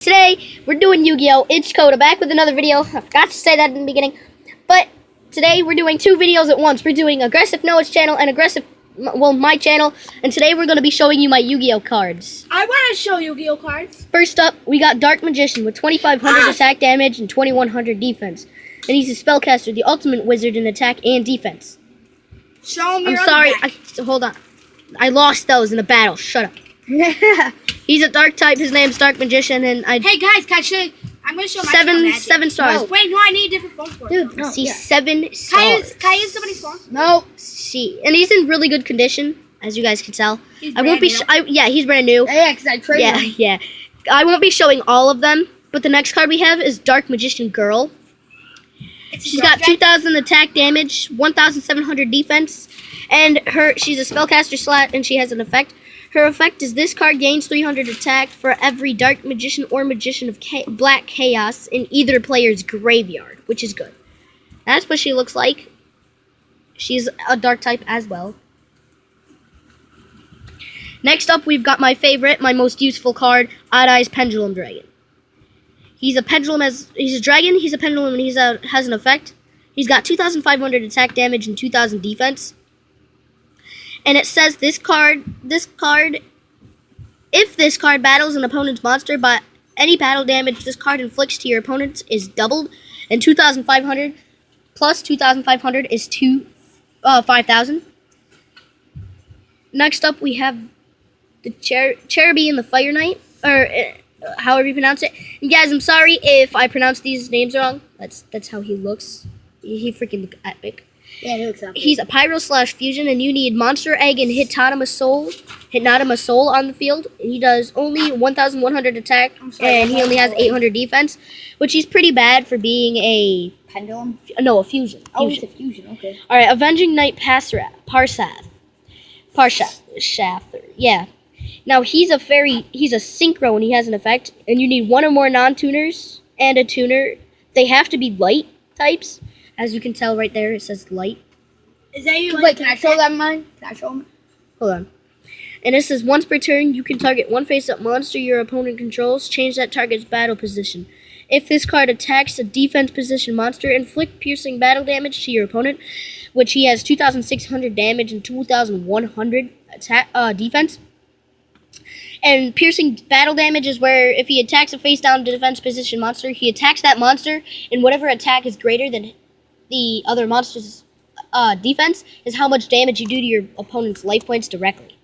Today, we're doing Yu-Gi-Oh! It's Coda back with another video. I forgot to say that in the beginning. But today, we're doing two videos at once. We're doing Aggressive Noah's channel and my channel. And today, we're going to be showing you my Yu-Gi-Oh! Cards. I want to show Yu-Gi-Oh! Cards. First up, we got Dark Magician with 2,500 attack damage and 2,100 defense. And he's a spellcaster, the ultimate wizard in attack and defense. Show him I'm your sorry. other back. Hold on. I lost those in the battle. Shut up. He's a dark type. His name's Dark Magician, and Hey guys, can I show you? I'm gonna show my seven stars. No. Wait, no, I need a different phone for it. Dude, No, see, yeah. 7 Can stars. I use somebody's phone? No, see, and he's in really good condition, as you guys can tell. He's I won't be. Yeah, he's brand new. Yeah, because I traded him. Yeah. I won't be showing all of them, but the next card we have is Dark Magician Girl. She's got 2,000 attack damage, 1,700 defense, and she's a spellcaster slot, and she has an effect. Her effect is this card gains 300 attack for every Dark Magician or Magician of Black Chaos in either player's graveyard, which is good. That's what she looks like. She's a dark type as well. Next up, we've got my favorite, my most useful card, Odd Eyes Pendulum Dragon. He's a pendulum he's a dragon, he's a pendulum, and has an effect. He's got 2,500 attack damage and 2,000 defense. And it says if this card battles an opponent's monster, but any battle damage this card inflicts to your opponent is doubled, and 2,500 plus 2,500 is 5,000. Next up, we have the Cherubi and the Fire Knight, or however you pronounce it. And guys, I'm sorry if I pronounce these names wrong. That's how he looks. He freaking looks epic. Yeah, he looks epic. He's a Pyro/Fusion, and you need Monster Egg and Hypnotima Soul on the field. And he does only 1,100 attack, and he only has 800 defense, which is pretty bad for being a pendulum. No, a fusion. Oh, it's a fusion. Okay. All right, Avenging Knight Parsath. Yeah. Now he's a synchro, and he has an effect, and you need one or more non-tuners and a tuner. They have to be light types. As you can tell right there, it says light. Is that you? Wait, can I show them mine? Can I show them? Hold on. And it says, once per turn, you can target one face-up monster your opponent controls. Change that target's battle position. If this card attacks a defense position monster, inflict piercing battle damage to your opponent, which he has 2,600 damage and 2,100 defense. And piercing battle damage is where if he attacks a face-down defense position monster, he attacks that monster, and whatever attack is greater than the other monster's defense is how much damage you do to your opponent's life points directly.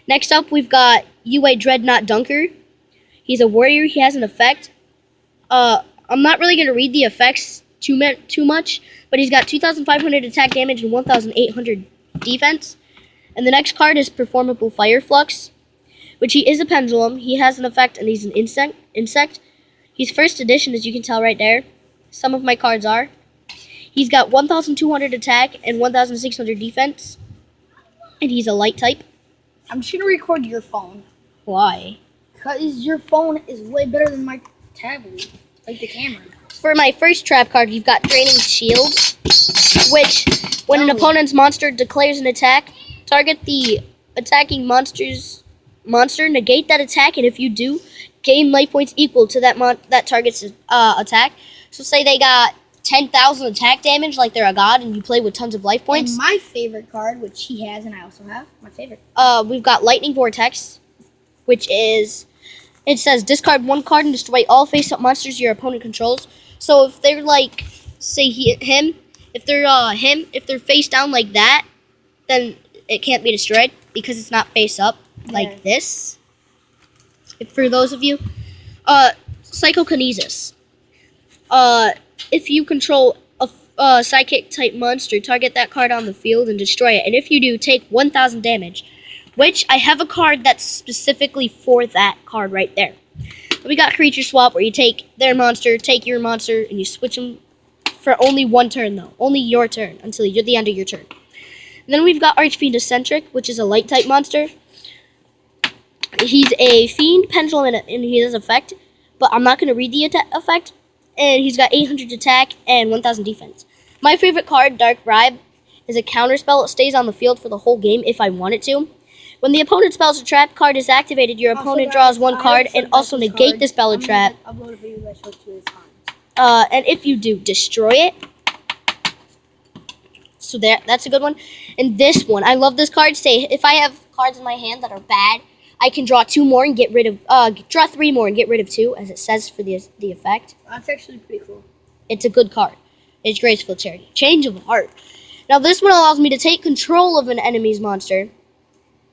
Next up, we've got Yugioh Dreadnought Dunker. He's a warrior. He has an effect. I'm not really going to read the effects too much, but he's got 2,500 attack damage and 1,800 defense. And the next card is Performable Fire Flux, which he is a pendulum. He has an effect, and he's an insect. He's first edition, as you can tell right there. Some of my cards are. He's got 1,200 attack and 1,600 defense, and he's a light type. I'm just going to record your phone. Why? Because your phone is way better than my tablet, like the camera. For my first trap card, you've got Draining Shield, which, when an opponent's monster declares an attack, target the attacking monster, negate that attack, and if you do, gain life points equal to that target's attack. So say they got 10,000 attack damage, like they're a god, and you play with tons of life points. And my favorite card, which he has and I also have, my favorite. We've got Lightning Vortex, which is, it says discard one card and destroy all face-up monsters your opponent controls. So if they're like, say if they're face down like that, then it can't be destroyed because it's not face up like this. For those of you, Psychokinesis. If you control a psychic type monster, target that card on the field and destroy it. And if you do, take 1,000 damage. Which I have a card that's specifically for that card right there. We got Creature Swap, where you take their monster, take your monster, and you switch them for only one turn though. Only your turn until you're at the end of your turn. And then we've got Archfiend Eccentric, which is a light type monster. He's a fiend pendulum, and he has effect, but I'm not going to read the effect. And he's got 800 attack and 1,000 defense. My favorite card, Dark Bribe, is a counterspell. It stays on the field for the whole game if I want it to. When the opponent spells or trap card is activated, your opponent draws one card and also negate the spell or trap. Upload a video that shows you the times. And if you do, destroy it. So that's a good one. And this one, I love this card. Say, if I have cards in my hand that are bad, I can draw 2 more and get rid of, draw 3 more and get rid of 2, as it says for the effect. That's actually pretty cool. It's a good card. It's Graceful Charity. Change of Heart. Now this one allows me to take control of an enemy's monster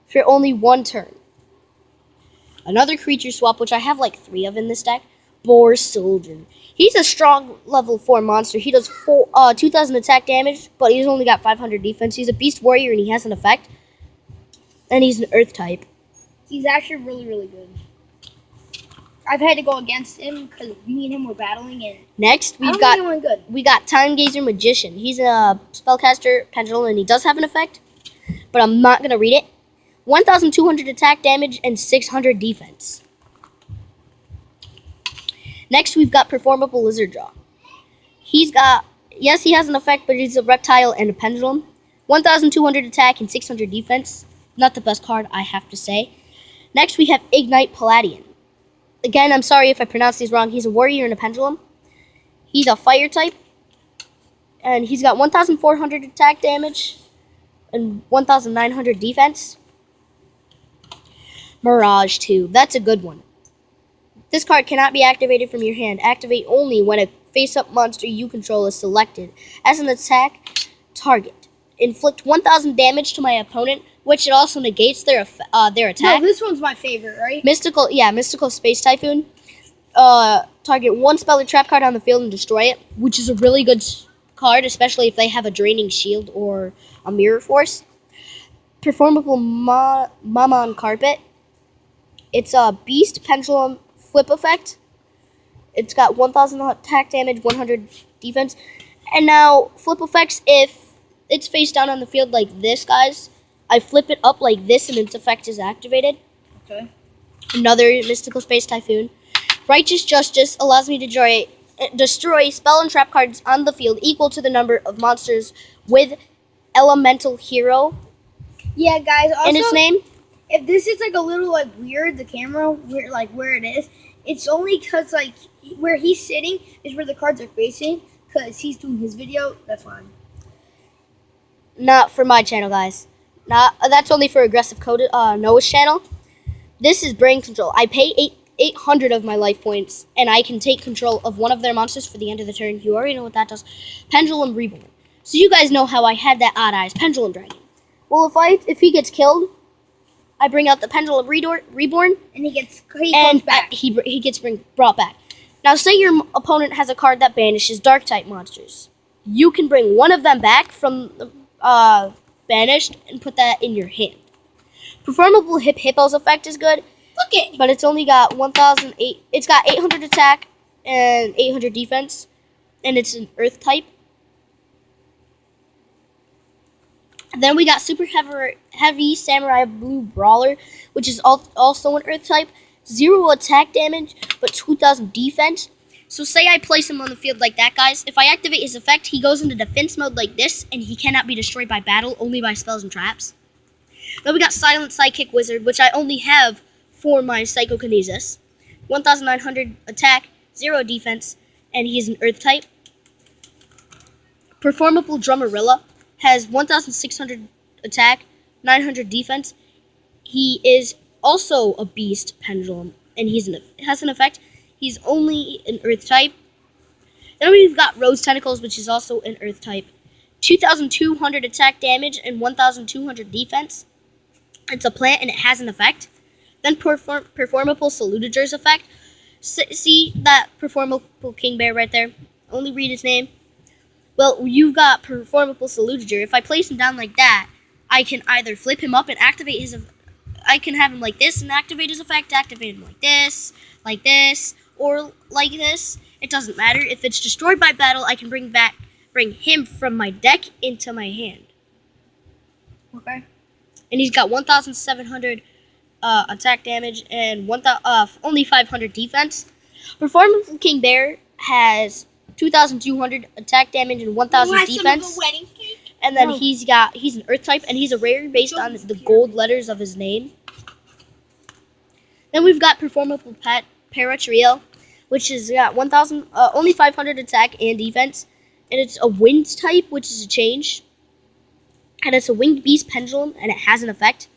for only 1 turn. Another creature swap, which I have like 3 of in this deck, Boar Soldier. He's a strong level 4 monster. He does 2,000 attack damage, but he's only got 500 defense. He's a beast warrior and he has an effect. And he's an earth type. He's actually really, really good. I've had to go against him because me and him were battling, and Next, we got Time Gazer Magician. He's a spellcaster pendulum, and he does have an effect, but I'm not gonna read it. 1,200 attack damage and 600 defense. Next, we've got Performable Lizard Jaw. He has an effect, but he's a reptile and a pendulum. 1,200 attack and 600 defense. Not the best card, I have to say. Next, we have Ignite Palladian. Again, I'm sorry if I pronounced these wrong. He's a warrior and a pendulum. He's a fire type. And he's got 1,400 attack damage and 1,900 defense. Mirage 2. That's a good one. This card cannot be activated from your hand. Activate only when a face-up monster you control is selected as an attack target. Inflict 1,000 damage to my opponent, which it also negates their attack. No, this one's my favorite, right? Mystical Space Typhoon. Target 1 spell or trap card on the field and destroy it, which is a really good card, especially if they have a Draining Shield or a Mirror Force. Performable Mammon Carpet. It's a Beast Pendulum Flip effect. It's got 1,000 attack damage, 100 defense. And now, flip effects, if it's face down on the field like this, guys, I flip it up like this and its effect is activated. Okay. Another Mystical Space Typhoon. Righteous Justice allows me to destroy spell and trap cards on the field equal to the number of monsters with Elemental Hero Yeah, guys. Also, in its name. if this is like a little like weird, the camera where it is, it's only because like where he's sitting is where the cards are facing. Because he's doing his video. That's fine. Not for my channel, guys. That's only for Aggressive Coded Noah's channel. This is Brain Control. I pay 800 of my life points, and I can take control of one of their monsters for the end of the turn. You already know what that does. Pendulum Reborn. So you guys know how I had that Odd Eyes Pendulum Dragon. Well, if he gets killed, I bring out the Pendulum Reborn, And he comes back. he gets brought back. Now, say your opponent has a card that banishes Dark-type monsters. You can bring one of them back from the banished and put that in your hand. Performable Hippo's effect is good. Look it. But it's only got 1,008. It's got 800 attack and 800 defense, and it's an Earth type. Then we got Super Heavy Samurai Blue Brawler, which is also an Earth type. 0 attack damage, but 2,000 defense. So say I place him on the field like that, guys. If I activate his effect, he goes into defense mode like this, and he cannot be destroyed by battle, only by spells and traps. Then we got Silent Psychic Wizard, which I only have for my Psychokinesis. 1,900 attack, 0 defense, and he's an Earth type. Performable Drummerilla has 1,600 attack, 900 defense. He is also a Beast Pendulum, and has an effect. He's only an Earth type. Then we've got Rose Tentacles, which is also an Earth type. 2,200 attack damage and 1,200 defense. It's a plant, and it has an effect. Then Performable Salutager's effect. See that Performable King Bear right there? Only read his name. Well, you've got Performable Salutager. If I place him down like that, I can either flip him up and activate his... I can have him like this and activate his effect, activate him like this, or like this. It doesn't matter. If it's destroyed by battle, I can bring him from my deck into my hand. Okay. And he's got 1,700 attack damage and only 500 defense. Performable King Bear has 2,200 attack damage and 1,000 defense. And then No. he's an Earth type, and he's a rare based on the gold letters of his name. Then we've got Performable Pet Paratrio, which has got 1,000, only 500 attack and defense, and it's a wind type, which is a change. And it's a winged beast pendulum, and it has an effect.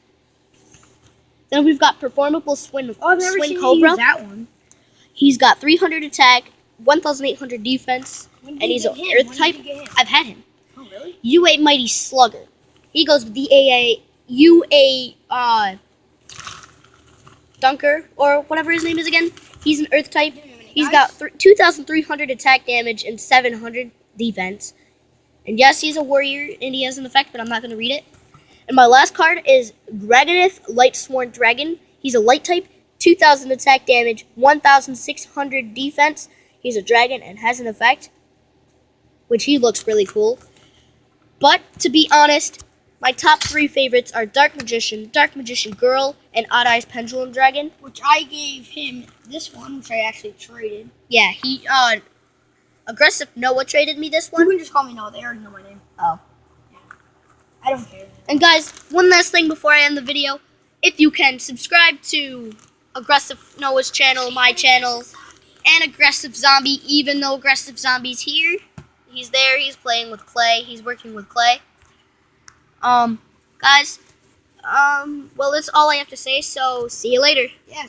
Then we've got Performable Swing I've never seen Cobra. you use that one. He's got 300 attack, 1,800 defense, and he's an Earth type. I've had him. Oh, really? UA Mighty Slugger. He goes with the UA Dunker, or whatever his name is again. He's an Earth type. He's got 2,300 attack damage and 700 defense. And yes, he's a warrior, and he has an effect, but I'm not going to read it. And my last card is Dragonith Lightsworn Dragon. He's a light type, 2,000 attack damage, 1,600 defense. He's a dragon and has an effect, which he looks really cool. But to be honest, my top 3 favorites are Dark Magician Girl, and Odd Eyes Pendulum Dragon. Which I gave him this one, which I actually traded. Yeah, Aggressive Noah traded me this You one. can just call me Noah. They already know my name. Oh. I don't care. And guys, one last thing before I end the video. If you can, subscribe to Aggressive Noah's channel, my channel, and Aggressive Zombie, even though Aggressive Zombie's here. He's there, he's playing with clay, he's working with clay. Guys, well, that's all I have to say, so see you later. Yeah.